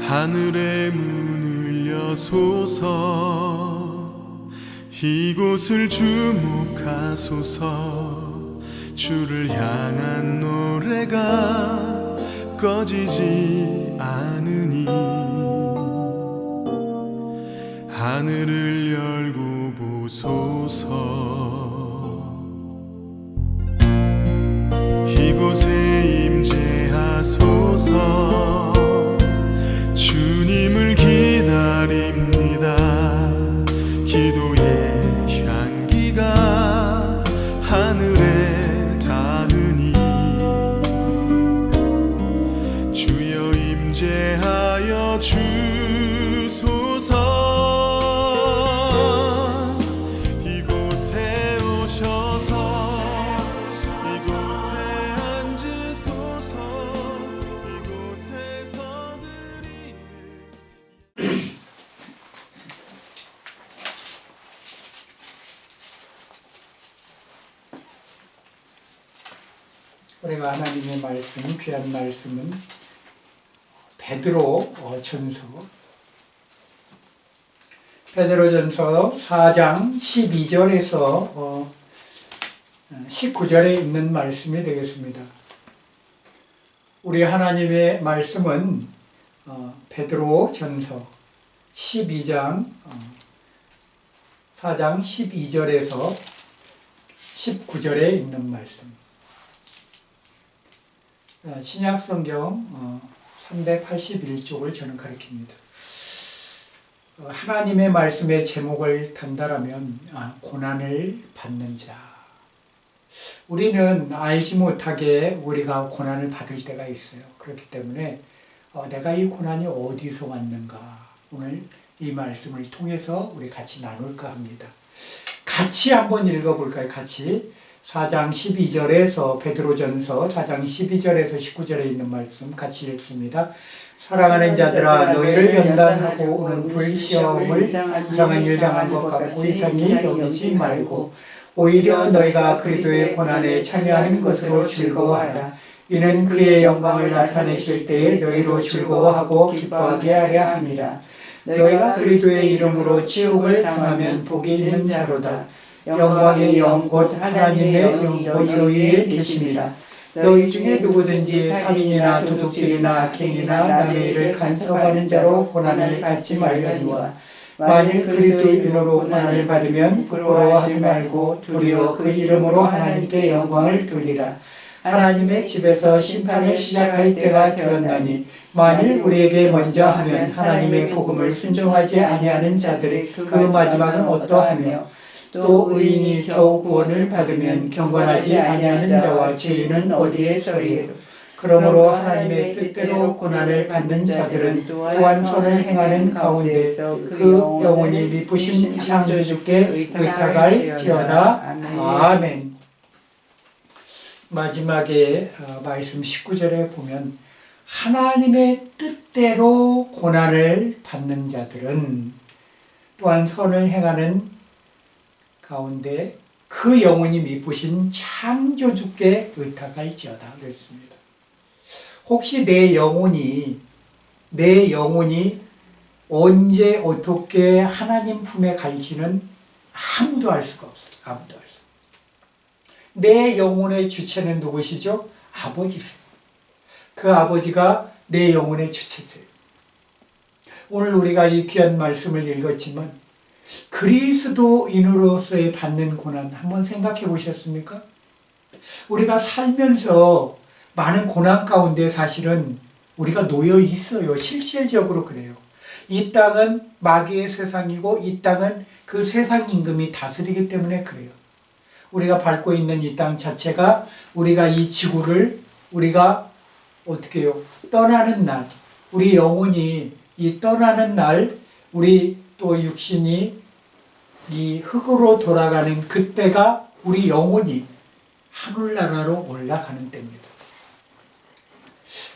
하늘의 문을 여소서 이곳을 주목하소서 주를 향한 노래가 꺼지지 않으니 하늘을 열고 보소서 이곳에 임재하소서 주님을 기다립니다. 기도의 향기가 하늘에 닿으니 주여 임재하여 주소서 이곳에 오셔서 이곳에 앉으소서 이곳에서 우리가 하나님의 말씀, 귀한 말씀은 베드로 전서 4장 12절에서 19절에 있는 말씀이 되겠습니다. 우리 하나님의 말씀은 베드로 전서 4장 12절에서 19절에 있는 말씀. 신약성경 381쪽을 저는 가리킵니다. 하나님의 말씀의 제목을 단다라면 고난을 받는 자. 우리는 알지 못하게 우리가 고난을 받을 때가 있어요. 그렇기 때문에 내가 이 고난이 어디서 왔는가 오늘 이 말씀을 통해서 우리 같이 나눌까 합니다. 같이 한번 읽어볼까요? 같이 4장 12절에서 베드로전서 4장 12절에서 19절에 있는 말씀 같이 읽습니다. 사랑하는 자들아 너희를 연단하고 오는 불시험을 이상한 일 당한 것 같고 이상히 여기지 말고 오히려 너희가 그리스도의 고난에 참여하는 것으로 즐거워하라. 이는 그의 영광을 나타내실 때에 너희로 즐거워하고 기뻐하게 하려 함이라. 너희가 그리스도의 이름으로 지옥을 당하면 복이 있는 자로다. 영광의 영 곧 하나님의 영 곧 너희에 계심이라. 너희 중에 누구든지 살인이나 도둑질이나 악행이나 남의 일을 간섭하는 자로 고난을 받지 말려니와 만일 그리스도 이름으로 고난을 받으면 부끄러워하지 말고 도리어 그 이름으로 하나님께 영광을 돌리라. 하나님의 집에서 심판을 시작할 때가 되었나니 만일 우리에게 먼저 하면 하나님의 복음을 순종하지 아니하는 자들의 그 마지막은 어떠하며 또 의인이 겨우 구원을 받으면 경건하지 아니하는 자와 죄인은 어디에 서리요. 그러므로 하나님의 뜻대로 고난을 받는 자들은 또한 선을 행하는 가운데서 그 영혼이 미쁘신 창조주께 의탁할지어다. 아멘. 마지막에 말씀 19절에 보면 하나님의 뜻대로 고난을 받는 자들은 또한 선을 행하는 가운데 그 영혼이 미쁘신 창조주께 의탁할지어다 그랬습니다. 혹시 내 영혼이 언제 어떻게 하나님 품에 갈지는 아무도 알 수가 없어요. 아무도 알 수 없어요. 내 영혼의 주체는 누구시죠? 아버지세요. 그 아버지가 내 영혼의 주체세요. 오늘 우리가 이 귀한 말씀을 읽었지만 그리스도인으로서의 받는 고난 한번 생각해 보셨습니까? 우리가 살면서 많은 고난 가운데 사실은 우리가 놓여 있어요. 실질적으로 그래요. 이 땅은 마귀의 세상이고 이 땅은 그 세상 임금이 다스리기 때문에 그래요. 우리가 밟고 있는 이 땅 자체가 우리가 이 지구를 우리가 어떻게 해요? 떠나는 날, 우리 영혼이 이 떠나는 날, 우리 또 육신이 이 흙으로 돌아가는 그때가 우리 영혼이 하늘나라로 올라가는 때입니다.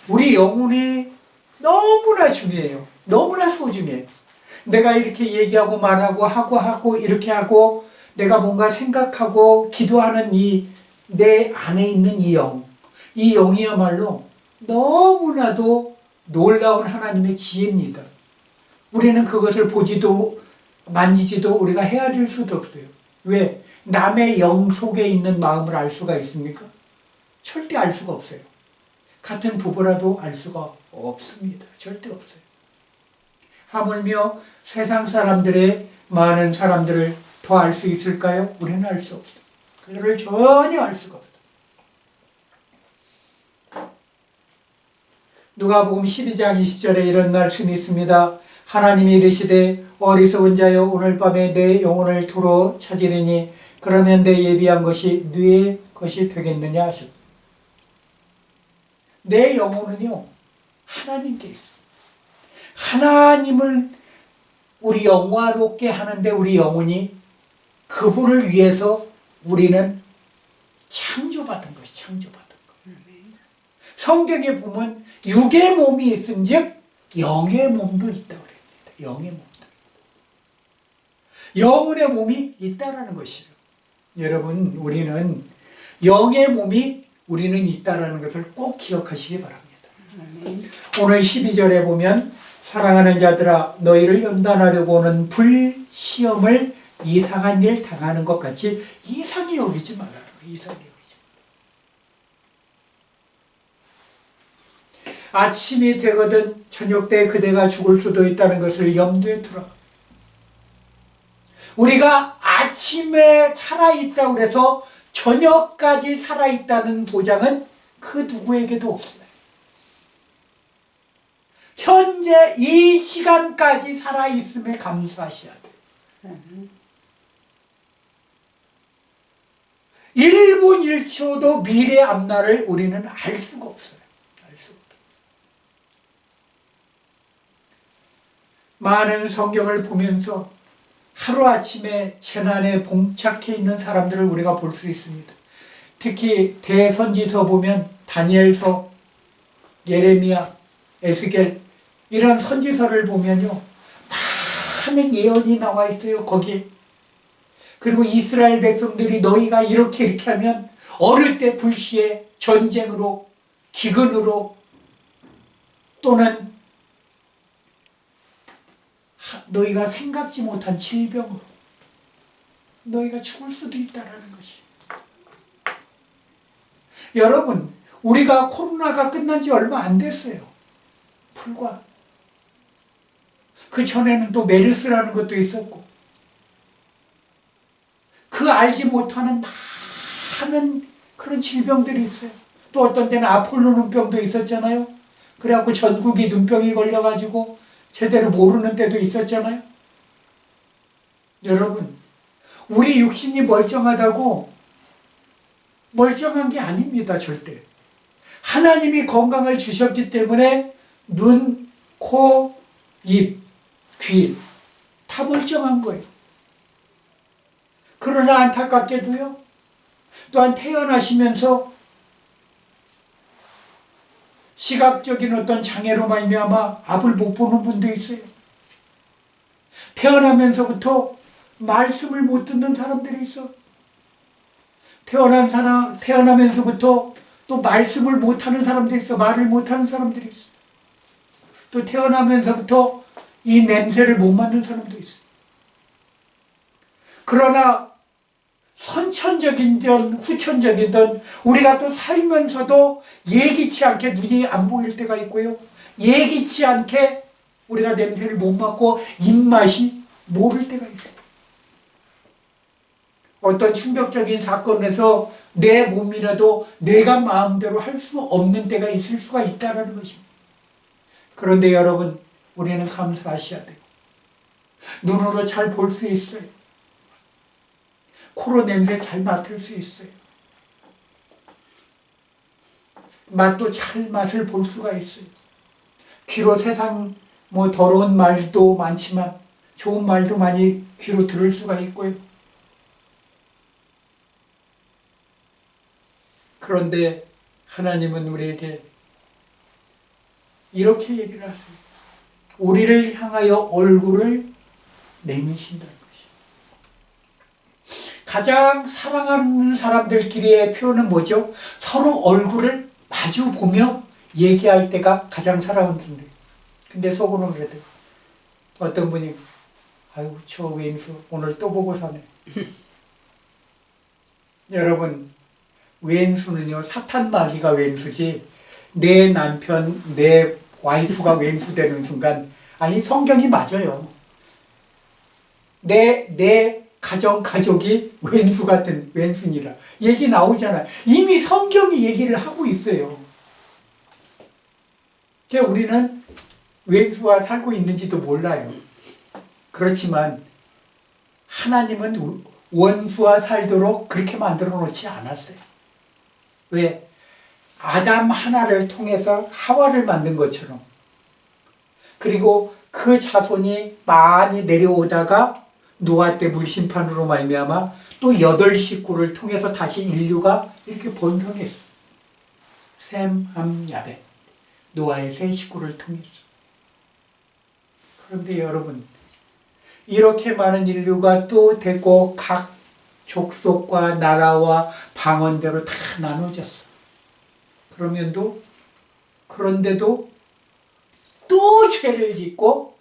우리 영혼이 너무나 중요해요. 너무나 소중해. 내가 이렇게 얘기하고 말하고 하고 이렇게 하고 내가 뭔가 생각하고 기도하는 이 내 안에 있는 이 영이야말로 너무나도 놀라운 하나님의 지혜입니다. 우리는 그것을 보지도 만지지도 우리가 헤아릴 수도 없어요. 왜? 남의 영 속에 있는 마음을 알 수가 있습니까? 절대 알 수가 없어요. 같은 부부라도 알 수가 없습니다. 절대 없어요. 하물며 세상 사람들의 많은 사람들을 더 알 수 있을까요? 우리는 알 수 없어요. 그들을 전혀 알 수가 없어요. 누가복음 12장 20절에 이런 말씀이 있습니다. 하나님이 이르시되 어리석은 자여 오늘 밤에 내 영혼을 도로 찾으리니 그러면 내 예비한 것이 너의 것이 되겠느냐 하셨다. 내 영혼은요 하나님께 있어. 하나님을 우리 영화롭게 하는데 우리 영혼이 그분을 위해서 우리는 창조받은 것이 창조받은 것. 성경에 보면 육의 몸이 있은즉 영의 몸도 있다고 그럽니다. 영의 몸도. 영혼의 몸이 있다라는 것이에요. 여러분, 우리는 영의 몸이 우리는 있다라는 것을 꼭 기억하시기 바랍니다. 오늘 12절에 보면 사랑하는 자들아 너희를 연단하려고 오는 불시험을 이상한 일 당하는 것 같이 이상히 여기지 말라는 거예요. 이상히 여기지 말라. 아침이 되거든 저녁 때 그대가 죽을 수도 있다는 것을 염두에 두라. 우리가 아침에 살아있다고 해서 저녁까지 살아있다는 보장은 그 누구에게도 없어요. 현재 이 시간까지 살아있음에 감사하셔야 돼요. 1분 1초도 미래 앞날을 우리는 알 수가 없어요. 알 수가 없어요. 많은 성경을 보면서 하루아침에 재난에 봉착해 있는 사람들을 우리가 볼 수 있습니다. 특히 대선지서 보면 다니엘서, 예레미야, 에스겔 이런 선지서를 보면요 많은 예언이 나와 있어요. 거기에. 그리고 이스라엘 백성들이 너희가 이렇게 하면 어릴 때 불시에 전쟁으로 기근으로 또는 너희가 생각지 못한 질병으로 너희가 죽을 수도 있다라는 것이. 여러분, 우리가 코로나가 끝난 지 얼마 안 됐어요. 불과. 그 전에는 또 메르스라는 것도 있었고 그 알지 못하는 많은 그런 질병들이 있어요. 또 어떤 때는 아폴로 눈병도 있었잖아요. 그래갖고 전국이 눈병이 걸려가지고 제대로 모르는 때도 있었잖아요. 여러분, 우리 육신이 멀쩡하다고 멀쩡한 게 아닙니다. 절대. 하나님이 건강을 주셨기 때문에 눈, 코, 입, 귀 다 멀쩡한 거예요. 그러나 안타깝게도요. 또한 태어나시면서 시각적인 어떤 장애로 말미암아 앞을 못 보는 분도 있어요. 태어나면서부터 말씀을 못 듣는 사람들이 있어. 태어나면서부터 또 말씀을 못하는 사람들이 있어. 말을 못하는 사람들이 있어. 또 태어나면서부터 이 냄새를 못 맡는 사람도 있어. 그러나 선천적이든 후천적이든 우리가 또 살면서도 예기치 않게 눈이 안 보일 때가 있고요. 예기치 않게 우리가 냄새를 못 맡고 입맛이 모를 때가 있어요. 어떤 충격적인 사건에서 내 몸이라도 내가 마음대로 할 수 없는 때가 있을 수가 있다는 것입니다. 그런데 여러분, 우리는 감사하셔야 돼요. 눈으로 잘 볼 수 있어요. 코로 냄새 잘 맡을 수 있어요. 맛도 잘 맛을 볼 수가 있어요. 귀로 세상 더러운 말도 많지만 좋은 말도 많이 귀로 들을 수가 있고요. 그런데 하나님은 우리에게 이렇게 얘기를 하세요. 우리를 향하여 얼굴을 내미신다는 것이. 가장 사랑하는 사람들끼리의 표현은 뭐죠? 서로 얼굴을 마주 보며 얘기할 때가 가장 살아온다는데. 근데 속으로는 그래도 어떤 분이 아유 저 왼수 오늘 또 보고 사네. 여러분 왼수는요 사탄 마귀가 왼수지 내 남편 내 와이프가 왼수 되는 순간 아니 성경이 맞아요. 내 가족이 왼수 같은 왼수니라 얘기 나오잖아. 이미 성경이 얘기를 하고 있어요. 그러니까 우리는 왼수와 살고 있는지도 몰라요. 그렇지만 하나님은 원수와 살도록 그렇게 만들어 놓지 않았어요. 왜? 아담 하나를 통해서 하와를 만든 것처럼. 그리고 그 자손이 많이 내려오다가 노아 때 물심판으로 말미암아 또 8식구를 통해서 다시 인류가 이렇게 번성했어. 셈, 함, 야벳. 노아의 3식구를 통해서. 그런데 여러분 이렇게 많은 인류가 또 되고 각 족속과 나라와 방언대로 다 나눠졌어. 그런데도 또 죄를 짓고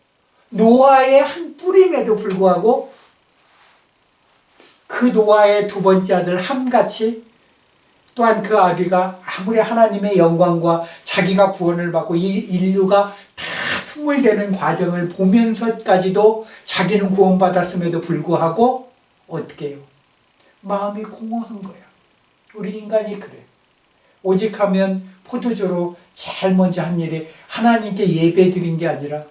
노아의 한 뿌림에도 불구하고 그 노아의 두 번째 아들 함같이 또한 그 아비가 아무리 하나님의 영광과 자기가 구원을 받고 이 인류가 다 스물되는 과정을 보면서까지도 자기는 구원받았음에도 불구하고 어떻게 해요? 마음이 공허한 거야. 우리 인간이 그래. 오직 하면 포도주로 제일 먼저 한 일이 하나님께 예배 드린 게 아니라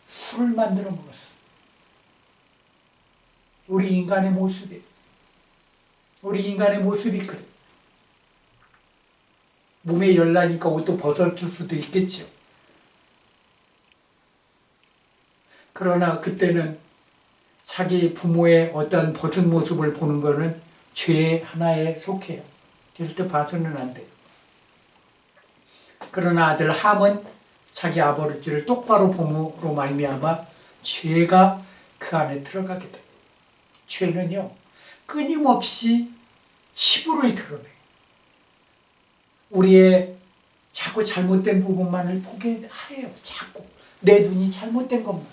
술을 만들어 먹었어. 우리 인간의 모습이 그래. 몸에 열나니까 옷도 벗을 수도 있겠죠. 그러나 그때는 자기 부모의 어떤 벗은 모습을 보는 것은 죄의 하나에 속해요. 절대 봐서는 안 돼요. 그러나 아들 함은 자기 아버지를 똑바로 봄으로 말미암아 죄가 그 안에 들어가게 돼요. 죄는요 끊임없이 치부를 드러내요. 우리의 자꾸 잘못된 부분만을 보게 해요. 자꾸 내 눈이 잘못된 것만,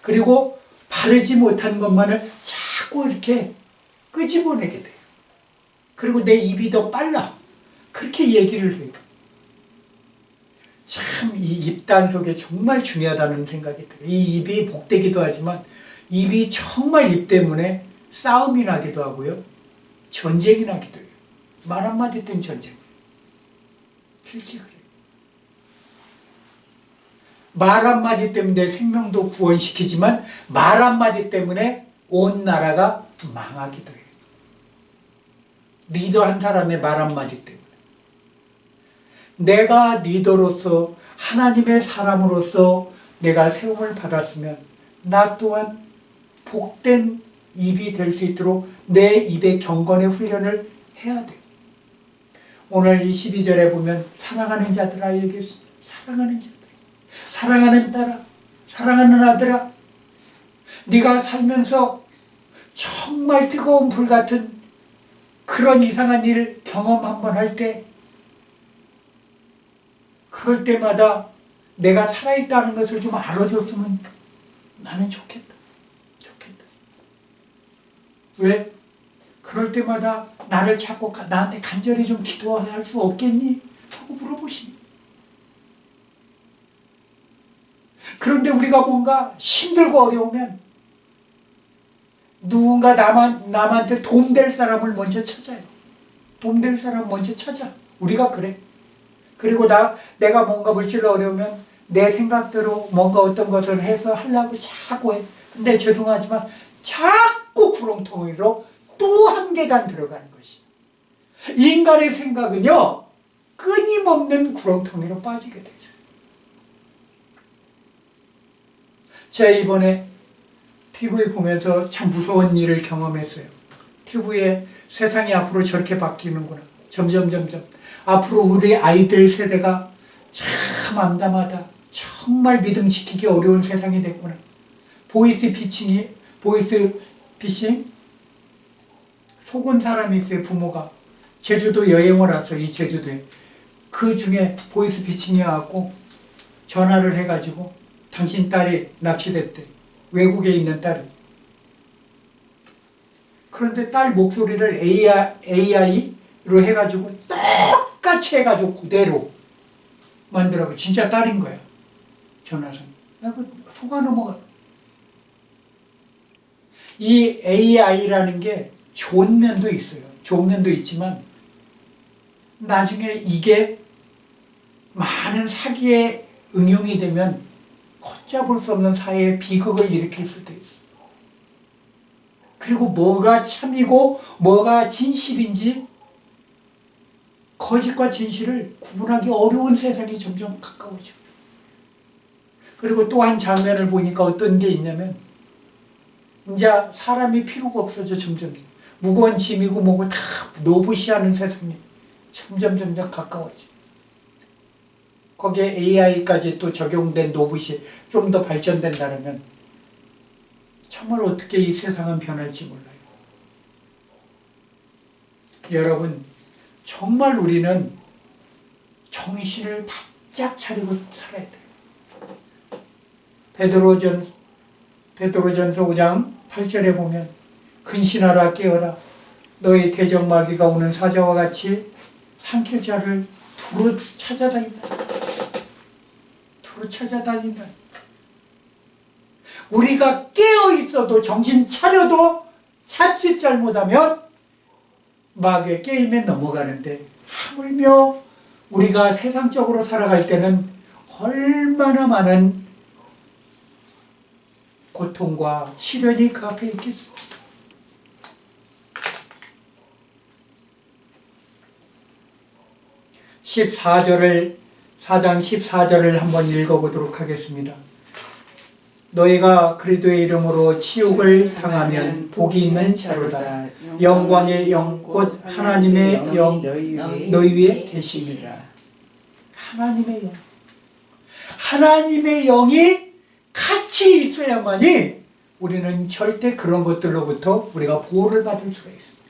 그리고 바르지 못한 것만을 자꾸 이렇게 끄집어내게 돼요. 그리고 내 입이 더 빨라 그렇게 얘기를 해요. 참 이 입단 속에 정말 중요하다는 생각이 들어요. 이 입이 복되기도 하지만 입이 정말 입 때문에 싸움이 나기도 하고요. 전쟁이 나기도 해요. 말 한마디 때문에 전쟁. 필지 그래요. 말 한마디 때문에 내 생명도 구원시키지만 말 한마디 때문에 온 나라가 망하기도 해요. 리더 한 사람의 말 한마디 때문에. 내가 리더로서 하나님의 사람으로서 내가 세움을 받았으면 나 또한 복된 입이 될 수 있도록 내 입의 경건의 훈련을 해야 돼요. 오늘 이 12절에 보면 사랑하는 자들아 얘기했어. 사랑하는 자들아, 사랑하는 딸아, 사랑하는 아들아, 네가 살면서 정말 뜨거운 불 같은 그런 이상한 일 경험 한번 할 때, 그럴 때마다 내가 살아있다는 것을 좀 알아줬으면 나는 좋겠다. 왜? 그럴 때마다 나를 찾고 나한테 간절히 좀 기도할 수 없겠니? 하고 물어보십니다. 그런데 우리가 뭔가 힘들고 어려우면 누군가 남한테 도움될 사람을 먼저 찾아요. 도움될 사람 먼저 찾아. 우리가 그래. 그리고 내가 뭔가 물질로 어려우면 내 생각대로 뭔가 어떤 것을 해서 하려고 자꾸 해. 근데 죄송하지만 자꾸 구렁텅이로 또 한 계단 들어가는 것이. 인간의 생각은요 끊임없는 구렁텅이로 빠지게 되죠. 제가 이번에 TV 보면서 참 무서운 일을 경험했어요. TV에 세상이 앞으로 저렇게 바뀌는구나. 점점 앞으로 우리 아이들 세대가 참 암담하다. 정말 믿음 지키기 어려운 세상이 됐구나. 보이스 피싱 속은 사람이 있어요. 부모가 제주도 여행을 와서 이 제주도에 그 중에 보이스피싱이 와갖고 전화를 해가지고 당신 딸이 납치됐대. 외국에 있는 딸이. 그런데 딸 목소리를 AI로 해가지고 똑같이 해가지고 그대로 만들어고 진짜 딸인 거야. 전화선. 속아 넘어가. 이 AI라는 게 좋은 면도 있어요. 좋은 면도 있지만 나중에 이게 많은 사기에 응용이 되면 걷잡을 수 없는 사회의 비극을 일으킬 수도 있어. 그리고 뭐가 참이고 뭐가 진실인지 거짓과 진실을 구분하기 어려운 세상이 점점 가까워져. 그리고 또 한 장면을 보니까 어떤 게 있냐면 이제 사람이 필요가 없어져. 점점 무거운 짐이고 뭐고 다 노부시하는 세상이 점점 가까워져. 거기에 AI까지 또 적용된 노부시 좀 더 발전된다면 정말 어떻게 이 세상은 변할지 몰라요. 여러분, 정말 우리는 정신을 바짝 차리고 살아야 돼요. 베드로전서 5장 8절에 보면 근신하라 깨어라 너희 대적마귀가 오는 사자와 같이 삼킬 자를 두루 찾아다닌다. 두루 찾아다닌다. 우리가 깨어 있어도 정신 차려도 자칫 잘못하면 마귀의 게임에 넘어가는데 하물며 우리가 세상적으로 살아갈 때는 얼마나 많은 고통과 시련이 그 앞에 있겠어. 사장 14절을 한번 읽어보도록 하겠습니다. 너희가 그리스도의 이름으로 치욕을 당하면 복이 있는 자로다. 영광의 영 곧 하나님의 영 너희 위에 계심이라. 하나님의 영. 하나님의 영이 같이 있어야만이 우리는 절대 그런 것들로부터 우리가 보호를 받을 수가 있습니다.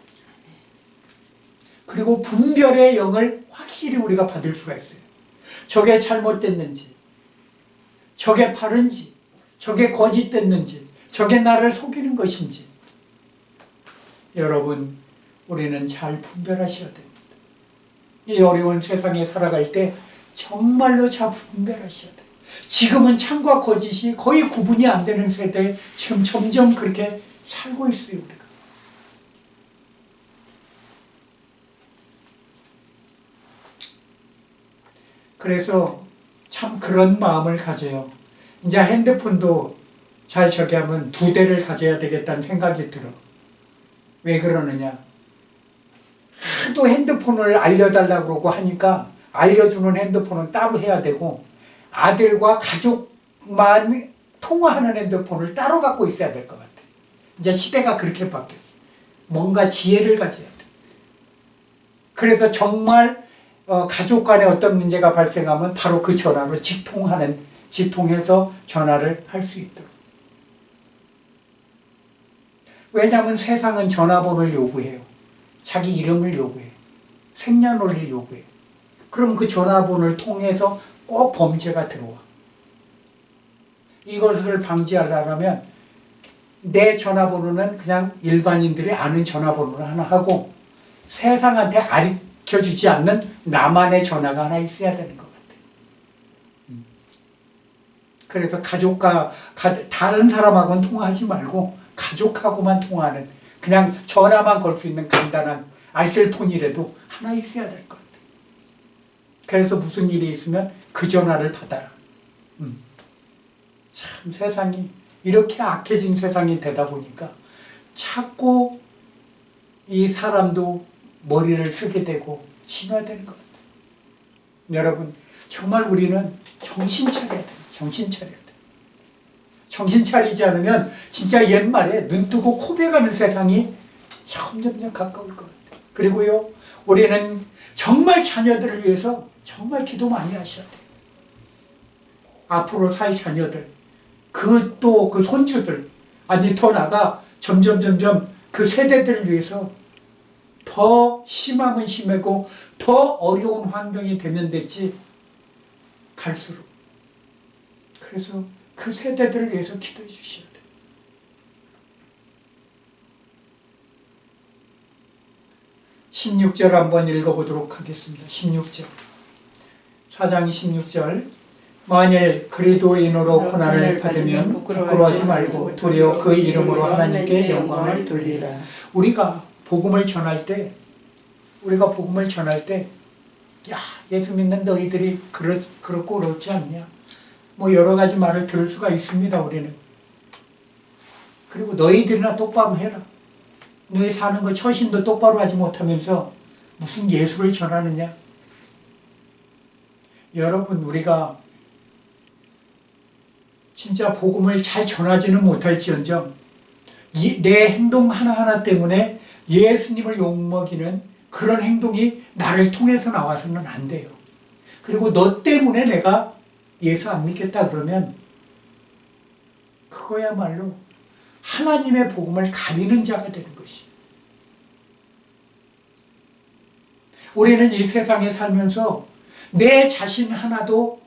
그리고 분별의 영을 확실히 우리가 받을 수가 있어요. 저게 잘못됐는지, 저게 바른지, 저게 거짓됐는지, 저게 나를 속이는 것인지. 여러분, 우리는 잘 분별하셔야 됩니다. 이 어려운 세상에 살아갈 때 정말로 잘 분별하셔야 돼요. 지금은 참과 거짓이 거의 구분이 안 되는 세대에 지금 점점 그렇게 살고 있어요, 우리가. 그래서 참 그런 마음을 가져요. 이제 핸드폰도 잘 저기 하면 2대를 가져야 되겠다는 생각이 들어. 왜 그러느냐? 하도 핸드폰을 알려달라고 그러고 하니까 알려주는 핸드폰은 따로 해야 되고 아들과 가족만 통화하는 핸드폰을 따로 갖고 있어야 될 것 같아. 이제 시대가 그렇게 바뀌었어. 뭔가 지혜를 가져야 돼. 그래서 정말 가족 간에 어떤 문제가 발생하면 바로 그 전화로 직통해서 전화를 할 수 있도록. 왜냐하면 세상은 전화번호를 요구해요. 자기 이름을 요구해. 생년월일을 요구해. 그럼 그 전화번호를 통해서 꼭 범죄가 들어와. 이것을 방지하려면 내 전화번호는 그냥 일반인들이 아는 전화번호를 하나 하고 세상한테 알려주지 않는 나만의 전화가 하나 있어야 되는 것 같아요. 그래서 가족과 다른 사람하고는 통화하지 말고 가족하고만 통화하는 그냥 전화만 걸 수 있는 간단한 알뜰폰이라도 하나 있어야 될 것 같아요. 그래서 무슨 일이 있으면 그 전화를 받아라. 참 세상이 이렇게 악해진 세상이 되다 보니까 자꾸 이 사람도 머리를 쓰게 되고 진화되는 것 같아요. 여러분, 정말 우리는 정신 차려야 돼요. 정신 차려야 돼요. 정신 차리지 않으면 진짜 옛말에 눈 뜨고 코 베가는 세상이 점점 가까울 것 같아요. 그리고요, 우리는 정말 자녀들을 위해서 정말 기도 많이 하셔야 돼요. 앞으로 살 자녀들, 그 손주들, 아니 더 나아가 점점 그 세대들을 위해서 더 심하면 심하고 더 어려운 환경이 되면 됐지 갈수록. 그래서 그 세대들을 위해서 기도해 주셔야 돼요. 16절 한번 읽어보도록 하겠습니다. 16절. 4장 16절. 만일 그리스도인으로 고난을 받으면 부끄러워하지 말고 도리어 그 이름으로 하나님께 영광을 돌리라. 우리가 복음을 전할 때, 야, 예수 믿는 너희들이 그렇고 그렇지 않냐. 뭐 여러 가지 말을 들을 수가 있습니다, 우리는. 그리고 너희들이나 똑바로 해라. 너희 사는 거 처신도 똑바로 하지 못하면서 무슨 예수를 전하느냐. 여러분, 우리가 진짜 복음을 잘 전하지는 못할지언정 내 행동 하나하나 때문에 예수님을 욕먹이는 그런 행동이 나를 통해서 나와서는 안 돼요. 그리고 너 때문에 내가 예수 안 믿겠다 그러면 그거야말로 하나님의 복음을 가리는 자가 되는 것이. 우리는 이 세상에 살면서 내 자신 하나도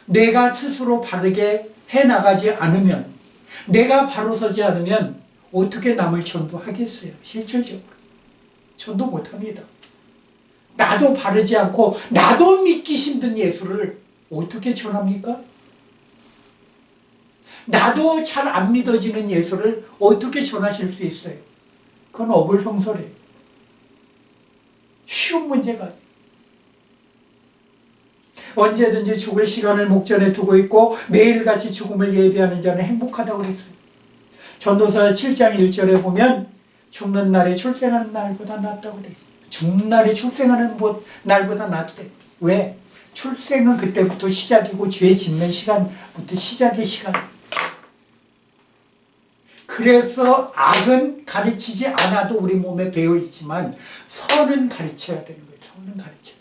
내가 스스로 바르게 해나가지 않으면, 내가 바로 서지 않으면 어떻게 남을 전도하겠어요? 실질적으로 전도 못합니다. 나도 바르지 않고 나도 믿기 힘든 예수를 어떻게 전합니까? 나도 잘 안 믿어지는 예수를 어떻게 전하실 수 있어요? 그건 어불성설이에요. 쉬운 문제가 아니에요. 언제든지 죽을 시간을 목전에 두고 있고 매일같이 죽음을 예비하는 자는 행복하다고 그랬어요. 전도서 7장 1절에 보면 죽는 날이 출생하는 날보다 낫다고 그랬어요. 죽는 날이 출생하는 날보다 낫대. 왜? 출생은 그때부터 시작이고 죄 짓는 시간부터 시작의 시간. 그래서 악은 가르치지 않아도 우리 몸에 배어 있지만 선은 가르쳐야 되는 거예요. 선은 가르쳐야.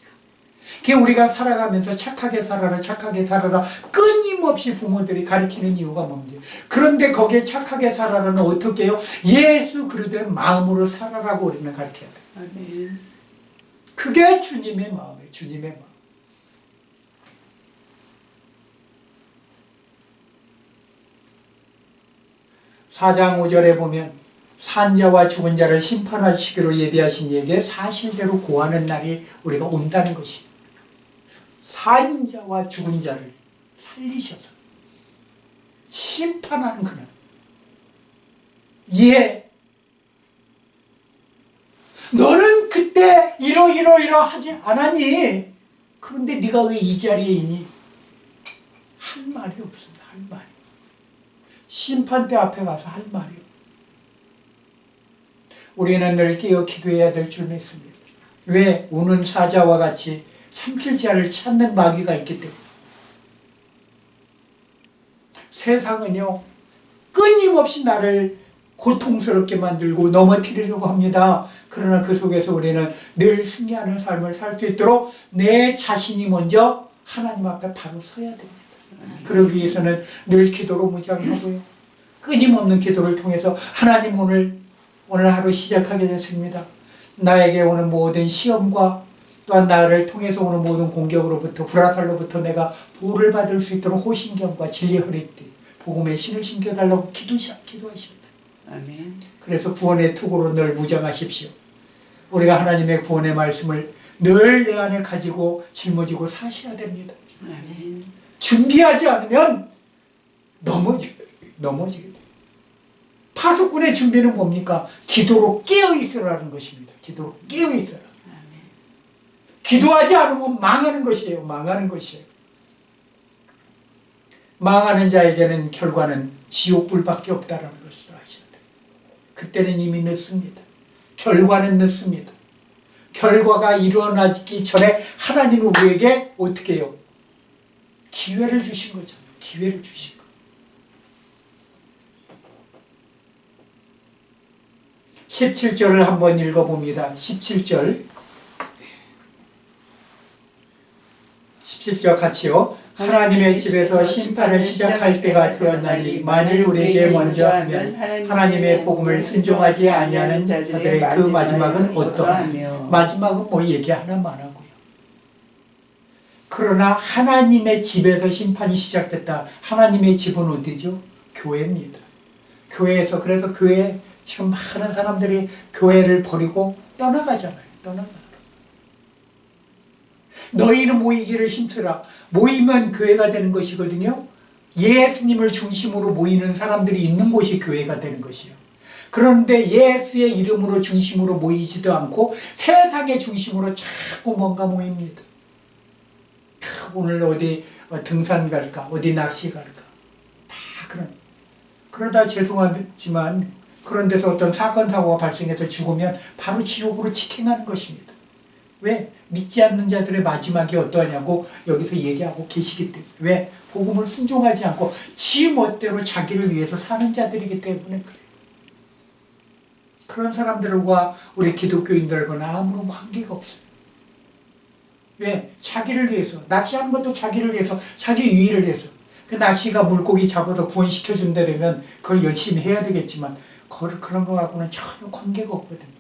그게 우리가 살아가면서 착하게 살아라, 착하게 살아라 끊임없이 부모들이 가르치는 이유가 뭔지. 그런데 거기에 착하게 살아라는 어떻게 해요? 예수 그리스도의 마음으로 살아라고 우리는 가르쳐야 돼요. 아멘. 그게 주님의 마음이에요. 주님의 마음. (4장 5절에) 보면 산자와 죽은 자를 심판하시기로 예비하신 이에게 사실대로 고하는 날이 우리가 온다는 것이. 산자와 죽은 자를 살리셔서 심판하는 그날. 예. 너는 그때 이러하지 않았니? 그런데 네가 왜 이 자리에 있니? 할 말이 없습니다. 할 말이. 심판대 앞에 가서 할 말이 없습니다. 우리는 늘 깨어 기도해야 될 줄 믿습니다. 왜? 우는 사자와 같이 삼킬 자를 찾는 마귀가 있기 때문에. 세상은요, 끊임없이 나를 고통스럽게 만들고 넘어뜨리려고 합니다. 그러나 그 속에서 우리는 늘 승리하는 삶을 살 수 있도록 내 자신이 먼저 하나님 앞에 바로 서야 됩니다. 그러기 위해서는 늘 기도로 무장하고요. 끊임없는 기도를 통해서 하나님 오늘 하루 시작하게 됐습니다. 나에게 오는 모든 시험과 또한 나를 통해서 오는 모든 공격으로부터 불화살로부터 내가 보호를 받을 수 있도록 호신경과 진리 허리띠 복음의 신을 신겨달라고 기도하십니다. 아멘. 그래서 구원의 투구로 늘 무장하십시오. 우리가 하나님의 구원의 말씀을 늘 내 안에 가지고 짊어지고 사셔야 됩니다. 아멘. 준비하지 않으면 넘어지게 돼요. 파수꾼의 준비는 뭡니까? 기도로 깨어있으라는 것입니다. 기도로 깨어있으라. 기도하지 않으면 망하는 것이에요. 망하는 것이에요. 망하는 자에게는 결과는 지옥불밖에 없다라는 것을 아셔야 돼요. 그때는 이미 늦습니다. 결과는 늦습니다. 결과가 일어나기 전에 하나님은 우리에게 어떻게 해요? 기회를 주신 거죠. 기회를 주신 거. 17절을 한번 읽어봅니다. 17절 같이요. 하나님의 집에서 심판을 시작할 때가 되었나니 만일 우리에게 먼저 하면 하나님의 복음을 순종하지 아니하는 자들의 그 마지막은 어떠하며. 마지막은 뭐 얘기 하나만 하고요. 그러나 하나님의 집에서 심판이 시작됐다. 하나님의 집은 어디죠? 교회입니다. 교회에서. 그래서 교회 지금 많은 사람들이 교회를 버리고 떠나가잖아요. 너희는 모이기를 힘쓰라. 모이면 교회가 되는 것이거든요. 예수님을 중심으로 모이는 사람들이 있는 곳이 교회가 되는 것이요. 그런데 예수의 이름으로 중심으로 모이지도 않고 세상의 중심으로 자꾸 뭔가 모입니다. 오늘 어디 등산 갈까? 어디 낚시 갈까? 다 그러다 죄송하지만 그런 데서 어떤 사건 사고가 발생해서 죽으면 바로 지옥으로 직행하는 것입니다. 왜? 믿지 않는 자들의 마지막이 어떠하냐고 여기서 얘기하고 계시기 때문에. 왜? 복음을 순종하지 않고 지 멋대로 자기를 위해서 사는 자들이기 때문에 그래요. 그런 사람들과 우리 기독교인들과는 아무런 관계가 없어요. 왜? 자기를 위해서. 낚시하는 것도 자기를 위해서, 자기 유의를 위해서. 그 낚시가 물고기 잡아서 구원시켜준다면 그걸 열심히 해야 되겠지만 그런 거하고는 전혀 관계가 없거든요.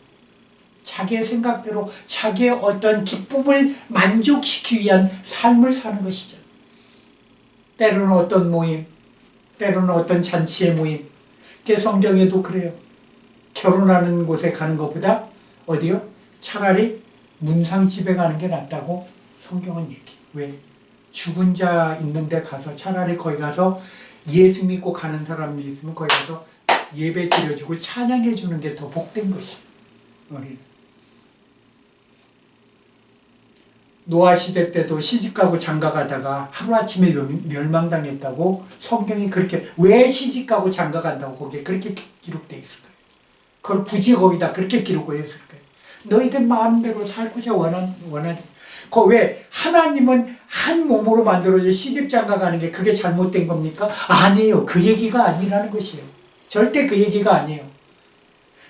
자기의 생각대로 자기의 어떤 기쁨을 만족시키기 위한 삶을 사는 것이죠. 때로는 어떤 모임, 때로는 어떤 잔치의 모임. 성경에도 그래요. 결혼하는 곳에 가는 것보다 어디요? 차라리 문상집에 가는 게 낫다고 성경은 얘기해. 왜? 죽은 자 있는 데 가서 차라리 거기 가서 예수 믿고 가는 사람이 있으면 거기 가서 예배 드려주고 찬양해 주는 게 더 복된 것이에요. 우리는. 노아 시대 때도 시집가고 장가가다가 하루아침에 멸망당했다고 성경이 그렇게. 왜 시집가고 장가간다고 거기에 그렇게 기록되어 있을까요? 그걸 굳이 거기다 그렇게 기록을 했을까요? 너희들 마음대로 살고자 원하지. 왜? 하나님은 한 몸으로 만들어져 시집장가 가는 게 그게 잘못된 겁니까? 아니에요. 그 얘기가 아니라는 것이에요. 절대 그 얘기가 아니에요.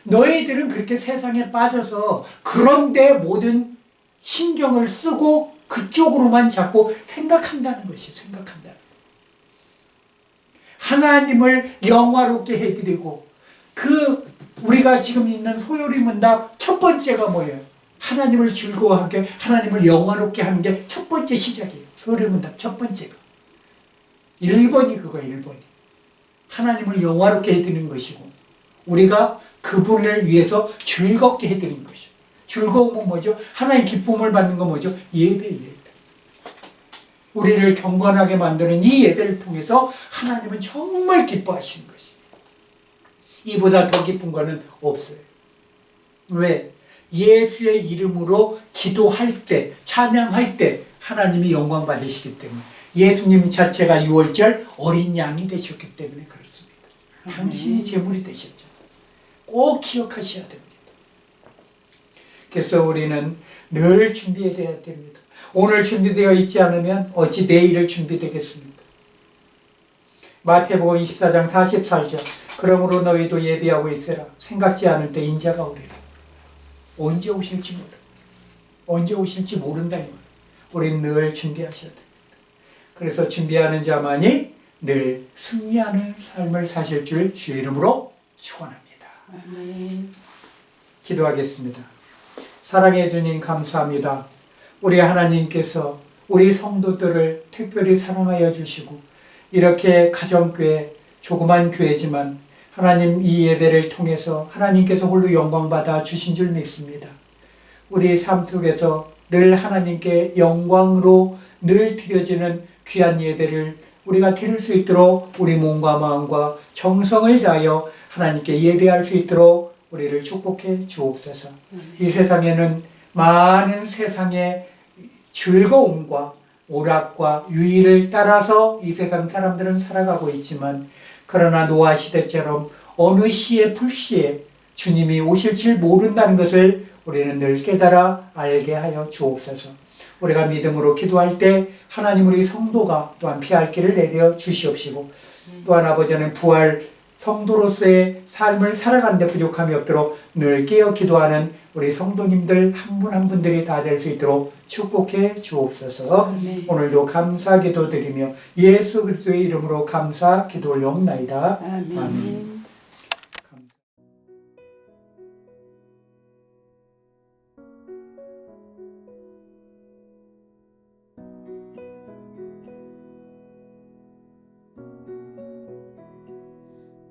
너희들은 그렇게 세상에 빠져서 그런데 모든 신경을 쓰고 그쪽으로만 자꾸 생각한다는 것이에요. 생각한다는. 하나님을 영화롭게 해드리고 우리가 지금 있는 소요리문답 첫 번째가 뭐예요? 하나님을 즐거워하게, 하나님을 영화롭게 하는 게 첫 번째 시작이에요. 소요리문답 첫 번째가. 1번이 그거예요. 1번이. 하나님을 영화롭게 해드리는 것이고 우리가 그분을 위해서 즐겁게 해드리는 것이죠. 즐거움은 뭐죠? 하나님 기쁨을 받는 건 뭐죠? 예배예요. 우리를 경건하게 만드는 이 예배를 통해서 하나님은 정말 기뻐하시는 것이에요. 이보다 더 기쁜 거는 없어요. 왜? 예수의 이름으로 기도할 때, 찬양할 때 하나님이 영광 받으시기 때문에. 예수님 자체가 6월절 어린 양이 되셨기 때문에 그렇습니다. 당신이 제물이 되셨죠. 꼭 기억하셔야 됩니다. 그래서 우리는 늘 준비해야 됩니다. 오늘 준비되어 있지 않으면 어찌 내일을 준비되겠습니까? 마태복음 24장 44절. 그러므로 너희도 예비하고 있으라. 생각지 않을 때 인자가 오리라. 언제 오실지 모르. 언제 오실지 모른다. 우리는 늘 준비하셔야 됩니다. 그래서 준비하는 자만이 늘 승리하는 삶을 사실 줄 주의 이름으로 축원합니다. 아멘. 기도하겠습니다. 사랑해 주님 감사합니다. 우리 하나님께서 우리 성도들을 특별히 사랑하여 주시고 이렇게 가정교회, 조그만 교회지만 하나님 이 예배를 통해서 하나님께서 홀로 영광받아 주신 줄 믿습니다. 우리 삶 속에서 늘 하나님께 영광으로 늘 드려지는 귀한 예배를 우리가 드릴 수 있도록 우리 몸과 마음과 정성을 다하여 하나님께 예배할 수 있도록 우리를 축복해 주옵소서. 이 세상에는 많은 세상의 즐거움과 오락과 유의를 따라서 이 세상 사람들은 살아가고 있지만 그러나 노아 시대처럼 어느 시에 불시에 주님이 오실 줄 모른다는 것을 우리는 늘 깨달아 알게 하여 주옵소서. 우리가 믿음으로 기도할 때 하나님 우리 성도가 또한 피할 길을 내려 주시옵시고 또한 아버지는 부활 성도로서의 삶을 살아가는 데 부족함이 없도록 늘 깨어 기도하는 우리 성도님들 한 분 한 분들이 다 될 수 있도록 축복해 주옵소서. 아멘. 오늘도 감사 기도드리며 예수 그리스도의 이름으로 감사 기도 올려옵나이다. 아멘. 아멘.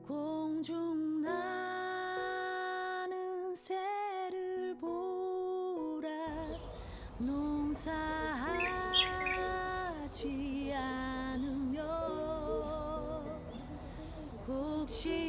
공중 나는 새를 보라 농사하지 않으며 곡식